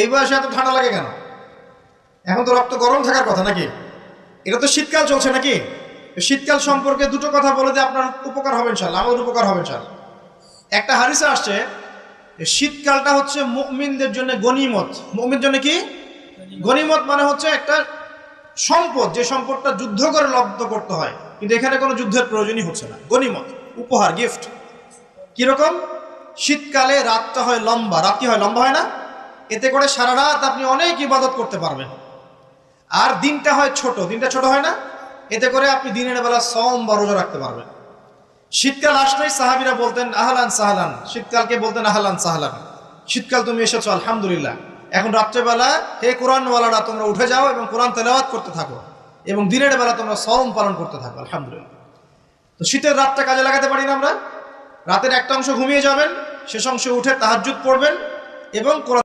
এই বয়সে এত ঠান্ডা লাগে কেন? এখন তো রক্ত গরম থাকার কথা নাকি? এটা তো শীতকাল চলছে নাকি? শীতকাল সম্পর্কে দুটো কথা বলে যে আপনার উপকার হবে ইনশাআল্লাহ, আমাদের উপকার হবে ইনশাআল্লাহ। একটা হাদিসে আসছে শীতকালটা হচ্ছে মুমিনদের জন্য গনিমত। মুমিনদের জন্য কি গনিমত? মানে হচ্ছে একটা সম্পদ, যে সম্পদটা যুদ্ধ করে লব্ধ করতে হয়, কিন্তু এখানে কোনো যুদ্ধের প্রয়োজনই হচ্ছে না। গনিমত, উপহার, গিফট। কিরকম? শীতকালে রাতটা হয় লম্বা, রাত কি হয় লম্বা হয় না? এতে করে সারা রাত আপনি অনেক ইবাদত করতে পারবেন। আর দিনটা হয় ছোট, দিনটা ছোট হয় না? এতে করে আপনি দিনের বেলা সওম বা রোজা রাখতে পারবেন। শীতকাল আসলেই সাহাবীরা বলতেন আহলান সাহলান, শীতকালকে বলতেন আহলান সাহলান, শীতকাল তুমি এসেছো আলহামদুলিল্লাহ। এখন রাত্রেবেলা হে কোরআনওয়ালারা তোমরা উঠে যাও এবং কোরআন তেলাওয়াত করতে থাকো, এবং দিনের বেলা তোমরা সওম পালন করতে থাকো আলহামদুলিল্লাহ। তো শীতের রাতটা কাজে লাগাতে পারি না আমরা? রাতের একটা অংশ ঘুমিয়ে যাবেন, শেষ অংশে উঠে তাহাজ্জুদ পড়বেন এবং কোরআন